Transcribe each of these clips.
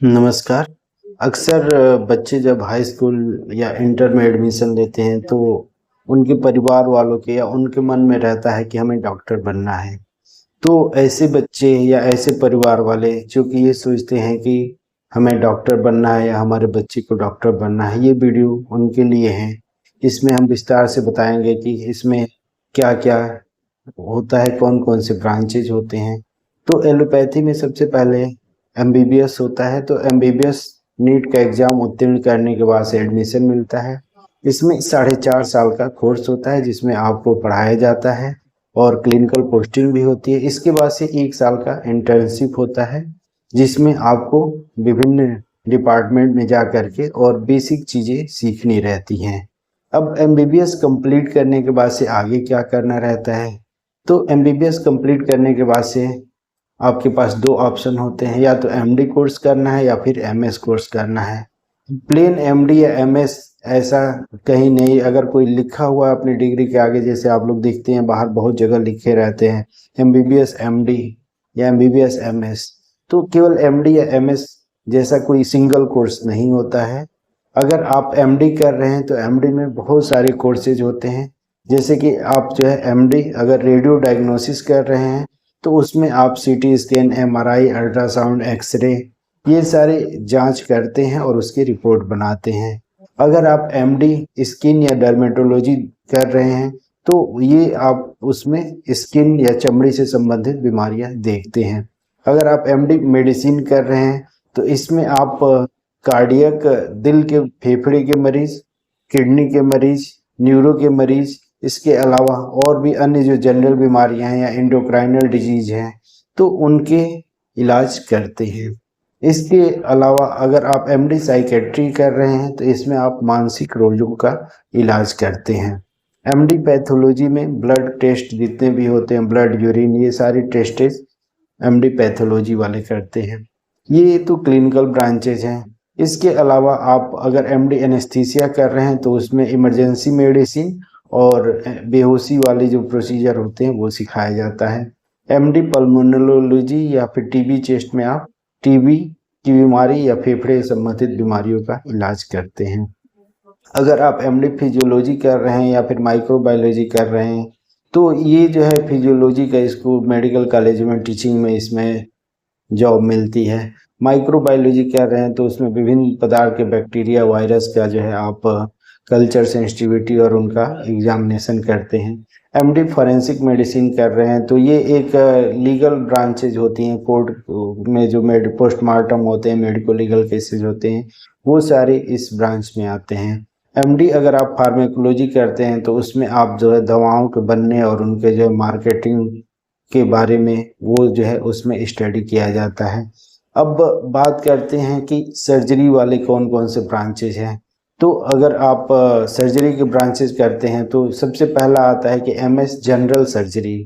नमस्कार। अक्सर बच्चे जब हाई स्कूल या इंटर में एडमिशन लेते हैं तो उनके परिवार वालों के या उनके मन में रहता है कि हमें डॉक्टर बनना है। तो ऐसे बच्चे या ऐसे परिवार वाले जो कि ये सोचते हैं कि हमें डॉक्टर बनना है या हमारे बच्चे को डॉक्टर बनना है, ये वीडियो उनके लिए है। इसमें हम विस्तार से बताएंगे कि इसमें क्या-क्या होता है, कौन-कौन से ब्रांचेज होते हैं। तो एलोपैथी में सबसे पहले एमबीबीएस होता है। तो एमबीबीएस नीट का एग्ज़ाम उत्तीर्ण करने के बाद से एडमिशन मिलता है। इसमें 4.5 साल का कोर्स होता है जिसमें आपको पढ़ाया जाता है और क्लिनिकल पोस्टिंग भी होती है। इसके बाद से 1 साल का इंटर्नशिप होता है जिसमें आपको विभिन्न डिपार्टमेंट में जा कर के और बेसिक चीज़ें सीखनी रहती हैं। अब एमबीबीएस कंप्लीट करने के बाद से आगे क्या करना रहता है? तो एमबीबीएस कंप्लीट करने के बाद से आपके पास 2 ऑप्शन होते हैं, या तो एमडी कोर्स करना है या फिर एमएस कोर्स करना है। प्लेन एमडी या एमएस ऐसा कहीं नहीं, अगर कोई लिखा हुआ है अपनी डिग्री के आगे, जैसे आप लोग देखते हैं बाहर बहुत जगह लिखे रहते हैं एमबीबीएस एमडी या एमबीबीएस एमएस, तो केवल एमडी या एमएस जैसा कोई सिंगल कोर्स नहीं होता है। अगर आप एमडी कर रहे हैं तो एमडी में बहुत सारे कोर्सेज होते हैं। जैसे कि आप जो है एमडी अगर रेडियो डायग्नोसिस कर रहे हैं तो उसमें आप CT scan, MRI, ultrasound, x ray ये सारे जांच करते हैं और उसकी रिपोर्ट बनाते हैं। अगर आप एमडी स्किन या डर्मेटोलॉजी कर रहे हैं तो ये आप उसमें स्किन या चमड़ी से संबंधित बीमारियां देखते हैं। अगर आप एमडी मेडिसिन कर रहे हैं तो इसमें आप कार्डियक, दिल के फेफड़े के मरीज, किडनी के मरीज, न्यूरो के मरीज, इसके अलावा और भी अन्य जो जनरल बीमारियां हैं या एंडोक्राइनल डिजीज हैं तो उनके इलाज करते हैं। इसके अलावा अगर आप एमडी साइकेट्री कर रहे हैं तो इसमें आप मानसिक रोगों का इलाज करते हैं। एमडी पैथोलॉजी में ब्लड टेस्ट जितने भी होते हैं, ब्लड, यूरिन, ये सारी टेस्टेज एमडी पैथोलॉजी वाले करते हैं। ये तो क्लिनिकल ब्रांचेज हैं। इसके अलावा आप अगर एमडी एनेस्थीसिया कर रहे हैं तो उसमें इमरजेंसी मेडिसिन और बेहोशी वाले जो प्रोसीजर होते हैं वो सिखाया जाता है। एमडी पल्मोनोलॉजी या फिर टीबी चेस्ट में आप टीबी की बीमारी या फेफड़े संबंधित बीमारियों का इलाज करते हैं। अगर आप एमडी फिजियोलॉजी कर रहे हैं या फिर माइक्रोबायोलॉजी कर रहे हैं तो ये जो है फिजियोलॉजी का इसको मेडिकल कॉलेज में टीचिंग में इसमें जॉब मिलती है। माइक्रोबायोलॉजी कर रहे हैं तो उसमें विभिन्न प्रकार के बैक्टीरिया, वायरस का जो है आप कल्चर सेंसिटिविटी और उनका एग्जामिनेशन करते हैं। एमडी फॉरेंसिक मेडिसिन कर रहे हैं तो ये एक लीगल ब्रांचेज होती हैं। कोर्ट में जो पोस्टमार्टम होते हैं, मेडिको लीगल केसेज होते हैं, वो सारे इस ब्रांच में आते हैं। एमडी अगर आप फार्मेकोलॉजी करते हैं तो उसमें आप जो है दवाओं के बनने और उनके जो मार्केटिंग के बारे में वो जो है उसमें स्टडी किया जाता है। अब बात करते हैं कि सर्जरी वाले कौन कौन से ब्रांचेज हैं। तो अगर आप सर्जरी के ब्रांचेज करते हैं तो सबसे पहला आता है कि एमएस जनरल सर्जरी।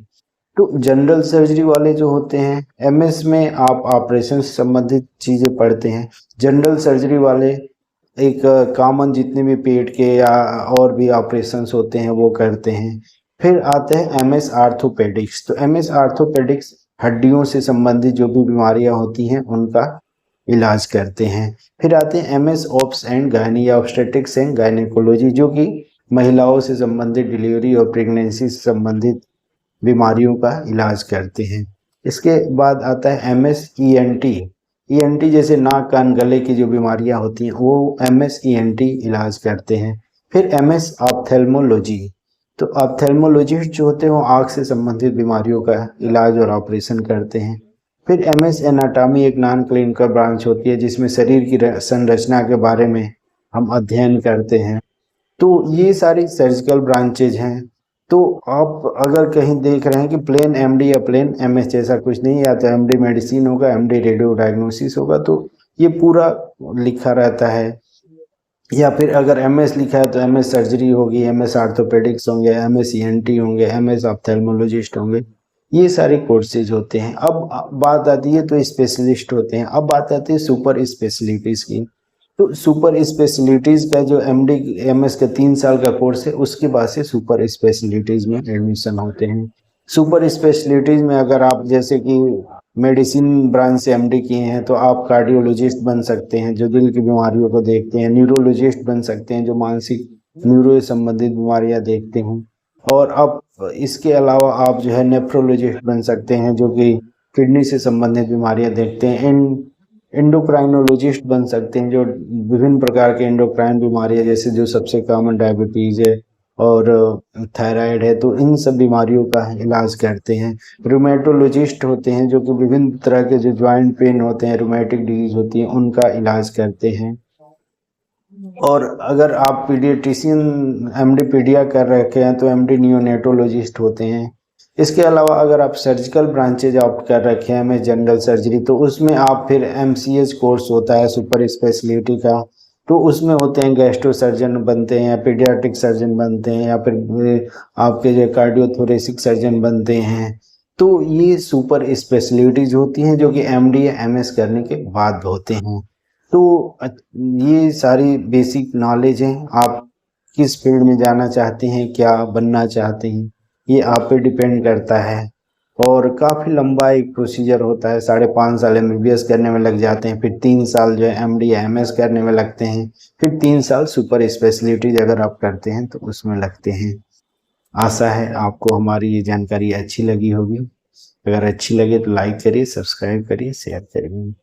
तो जनरल सर्जरी वाले जो होते हैं, एमएस में आप ऑपरेशन से संबंधित चीज़ें पढ़ते हैं। जनरल सर्जरी वाले एक कॉमन जितने भी पेट के या और भी ऑपरेशंस होते हैं वो करते हैं। फिर आते हैं एमएस आर्थोपेडिक्स। तो एमएस आर्थोपेडिक्स हड्डियों से संबंधित जो भी बीमारियां होती हैं उनका इलाज करते हैं। फिर आते हैं एमएस ऑप्स एंड गायनी या ऑब्स्टेट्रिक्स एंड गायनेकोलॉजी, जो कि महिलाओं से संबंधित डिलीवरी और प्रेगनेंसी से संबंधित बीमारियों का इलाज करते हैं। इसके बाद आता है एमएस ईएनटी। ईएनटी जैसे नाक, कान, गले की जो बीमारियां होती हैं वो एमएस ईएनटी इलाज करते हैं। फिर एमएस ऑप्थेल्मोलॉजी। तो ऑप्थेल्मोलॉजिस्ट जो होते हैं वो आँख से संबंधित बीमारियों का इलाज और ऑपरेशन करते हैं। फिर एमएस एनाटॉमी एक नॉन क्लिनिकल ब्रांच होती है जिसमें शरीर की संरचना के बारे में हम अध्ययन करते हैं। तो ये सारी सर्जिकल ब्रांचेज हैं। तो आप अगर कहीं देख रहे हैं कि प्लेन एमडी या प्लेन एमएस जैसा कुछ नहीं, या तो एमडी मेडिसिन होगा, एमडी रेडियो डायग्नोसिस होगा, तो ये पूरा लिखा रहता है। या फिर अगर एमएस लिखा है तो एमएस सर्जरी होगी, एमएस आर्थोपेडिक्स होंगे, एमएस ईएनटी होंगे, एमएस ऑप्थेल्मोलॉजिस्ट होंगे, ये सारे कोर्सेज होते हैं। अब बात आती है तो स्पेशलिस्ट होते हैं। अब बात आती है सुपर स्पेशलिटीज़ की। तो सुपर स्पेशलिटीज़ का जो एमडी एमएस का 3 साल का कोर्स है उसके बाद से सुपर स्पेशलिटीज़ में एडमिशन होते हैं। सुपर स्पेशलिटीज़ में अगर आप जैसे कि मेडिसिन ब्रांच से एमडी किए हैं तो आप कार्डियोलॉजिस्ट बन सकते हैं जो दिल की बीमारियों को देखते हैं, न्यूरोलॉजिस्ट बन सकते हैं जो मानसिक न्यूरो संबंधित बीमारियां देखते हैं, और अब इसके अलावा आप जो है नेफ्रोलॉजिस्ट बन सकते हैं जो कि किडनी से संबंधित बीमारियां देखते हैं। एंडोक्राइनोलॉजिस्ट बन सकते हैं जो विभिन्न प्रकार के एंडोक्राइन बीमारियां, जैसे जो सबसे कॉमन डायबिटीज है और थायराइड है, तो इन सब बीमारियों का इलाज करते हैं। रूमेटोलॉजिस्ट होते हैं जो कि विभिन्न तरह के जो ज्वाइंट पेन होते हैं, रूमेटिक डिजीज होती है, उनका इलाज करते हैं। और अगर आप पीडियाट्रिशियन एमडी पीडिया कर रखे हैं तो एमडी नियोनेटोलॉजिस्ट होते हैं। इसके अलावा अगर आप सर्जिकल ब्रांचेज आप कर रखे हैं में जनरल सर्जरी, तो उसमें आप फिर एमसीएच कोर्स होता है सुपर स्पेशलिटी का, तो उसमें होते हैं गैस्ट्रो सर्जन बनते हैं या पीडियाट्रिक सर्जन बनते हैं या फिर आपके जो कार्डियोथोरेसिक सर्जन बनते हैं। तो ये सुपर स्पेशलिटीज होती हैं जो कि एमडी या एमएस करने के बाद होते हैं। तो ये सारी बेसिक नॉलेज हैं। आप किस फील्ड में जाना चाहते हैं, क्या बनना चाहते हैं, ये आप पे डिपेंड करता है। और काफ़ी लंबा एक प्रोसीजर होता है, 5.5 साल एमबीबीएस करने में लग जाते हैं, फिर 3 साल जो है एमडी या एमएस करने में लगते हैं, फिर 3 साल सुपर स्पेशलिटीज अगर आप करते हैं तो उसमें लगते हैं। आशा है आपको हमारी ये जानकारी अच्छी लगी होगी। अगर अच्छी लगे तो लाइक करिए, सब्सक्राइब करिए, शेयर करिए।